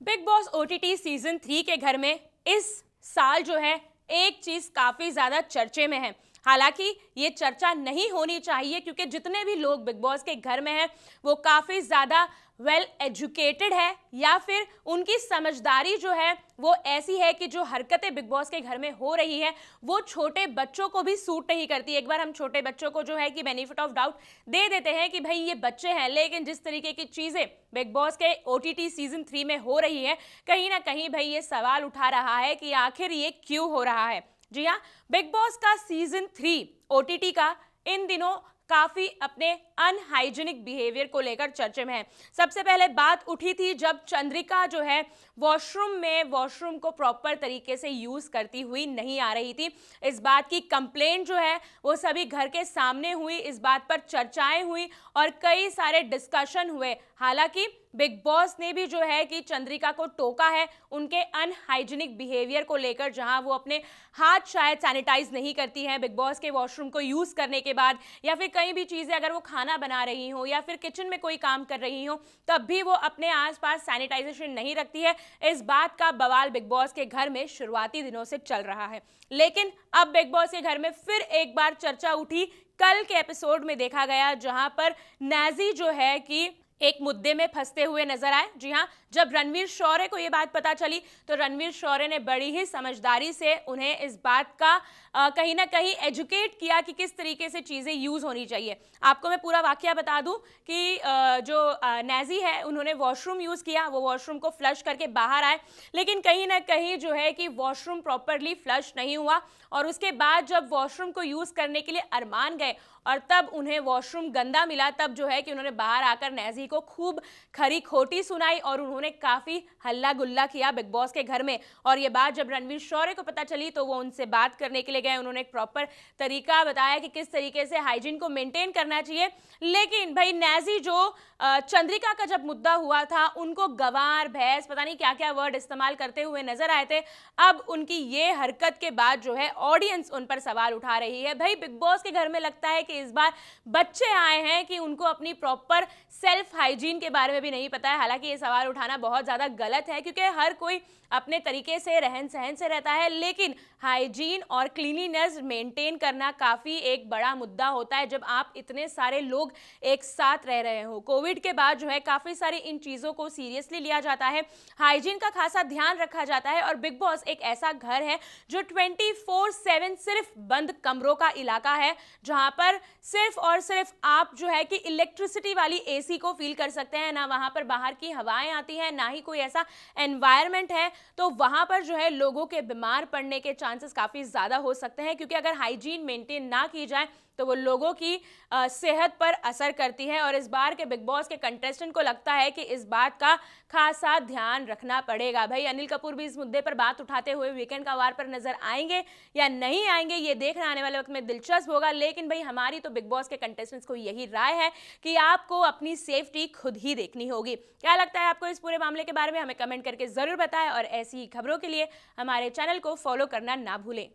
Big boss OTT season 3 के घर में इस साल जो है एक चीज काफी ज्यादा चर्चे में है। हालांकि ये चर्चा नहीं होनी चाहिए क्योंकि जितने भी लोग बिग बॉस के घर में हैं वो काफी ज्यादा वेल एजुकेटेड है या फिर उनकी समझदारी जो है वो ऐसी है कि जो हरकतें बिग बॉस के घर में हो रही है वो छोटे बच्चों को भी सूट नहीं करती। एक बार हम छोटे बच्चों को जो है कि बेनिफिट ऑफ डाउट दे देते हैं कि भाई ये बच्चे हैं, लेकिन जिस तरीके की चीजें बिग बॉस के ओटीटी सीजन 3 में हो रही है कहीं ना कहीं भाई ये सवाल उठा रहा है कि आखिर ये क्यों हो रहा है। जी हाँ, बिग बॉस का सीजन 3 ओटीटी का इन दिनों काफी अपने अनहाइजीनिक बिहेवियर को लेकर चर्चे में है। सबसे पहले बात उठी थी जब चंद्रिका जो है वॉशरूम को प्रॉपर तरीके से यूज करती हुई नहीं आ रही थी। इस बात की कंप्लेंट जो है वो सभी घर के सामने हुई, इस बात पर चर्चाएं हुई और कई सारे डिस्कशन हुए। हालांकि बिग बॉस ने भी जो है कि चंद्रिका को टोका है उनके अनहाइजीनिक बिहेवियर को लेकर, जहां वो अपने हाथ शायद सैनिटाइज नहीं करती हैं बिग बॉस के वॉशरूम को यूज करने के बाद, या फिर कई भी चीजें अगर वो खाना बना रही हो या फिर किचन में कोई काम कर रही हो तब भी वो अपने आसपास सैनिटाइजेशन नहीं रखती है। इस बात का बवाल बिग बॉस के घर में शुरुआती दिनों से चल रहा है, लेकिन अब बिग बॉस के घर में फिर एक बार चर्चा उठी। कल के एपिसोड में देखा गया जहां पर नाजी जो है कि एक मुद्दे में फंसते हुए नजर आए। जी हाँ, जब रणवीर शौर्य को ये बात पता चली तो रणवीर शौर्य ने बड़ी ही समझदारी से उन्हें इस बात का कहीं ना कहीं एजुकेट किया कि किस तरीके से चीज़ें यूज़ होनी चाहिए। आपको मैं पूरा वाकया बता दूं कि जो नाजी है उन्होंने वॉशरूम यूज़ किया, वो वॉशरूम को फ्लश करके बाहर आए, लेकिन कहीं ना कहीं जो है कि वॉशरूम प्रॉपरली फ्लश नहीं हुआ और उसके बाद जब वॉशरूम को यूज़ करने के लिए अरमान गए और तब उन्हें वॉशरूम गंदा मिला, तब जो है कि उन्होंने बाहर आकर नाजी को खूब खरी खोटी सुनाई और उन्होंने काफ़ी हल्ला गुल्ला किया बिग बॉस के घर में। और ये बात जब रणवीर शौर्य को पता चली तो वो उनसे बात करने के लिए गए, उन्होंने एक प्रॉपर तरीका बताया कि किस तरीके से हाइजीन को मेंटेन करना चाहिए। लेकिन भाई नाजी जो चंद्रिका का जब मुद्दा हुआ था उनको गंवार, भैंस, पता नहीं क्या क्या वर्ड इस्तेमाल करते हुए नजर आए थे। अब उनकी ये हरकत के बाद जो है ऑडियंस उन पर सवाल उठा रही है। भाई बिग बॉस के घर में लगता है कि इस बार बच्चे आए हैं कि उनको अपनी प्रॉपर सेल्फ हाइजीन के बारे में भी नहीं पता है। हालांकि ये सवाल उठाना बहुत ज्यादा गलत है क्योंकि हर कोई अपने तरीके से रहन सहन से रहता है, लेकिन हाइजीन और क्लीनिनेस मेंटेन करना काफी एक बड़ा मुद्दा होता है जब आप इतने सारे लोग एक साथ रह रहे हो। कोविड के बाद जो है काफी सारी इन चीजों को सीरियसली लिया जाता है, हाइजीन का खासा ध्यान रखा जाता है। और बिग बॉस एक ऐसा घर है जो 24/7 सिर्फ बंद कमरों का इलाका है, जहां पर सिर्फ और सिर्फ आप जो है कि इलेक्ट्रिसिटी वाली एसी को फील कर सकते हैं, ना वहां पर बाहर की हवाएं आती हैं, ना ही कोई ऐसा एनवायरनमेंट है। तो वहां पर जो है लोगों के बीमार पड़ने के चांसेस काफी ज्यादा हो सकते हैं, क्योंकि अगर हाइजीन मेंटेन ना की जाए तो वो लोगों की सेहत पर असर करती है। और इस बार के बिग बॉस के कंटेस्टेंट को लगता है कि इस बात का खासा ध्यान रखना पड़ेगा। भाई अनिल कपूर भी इस मुद्दे पर बात उठाते हुए वीकेंड का वार पर नजर आएंगे या नहीं आएंगे ये देखना आने वाले वक्त में दिलचस्प होगा। लेकिन भाई हमारी तो बिग बॉस के कंटेस्टेंट्स को यही राय है कि आपको अपनी सेफ्टी खुद ही देखनी होगी। क्या लगता है आपको इस पूरे मामले के बारे में, हमें कमेंट करके जरूर बताएं और ऐसी ही खबरों के लिए हमारे चैनल को फॉलो करना ना भूलें।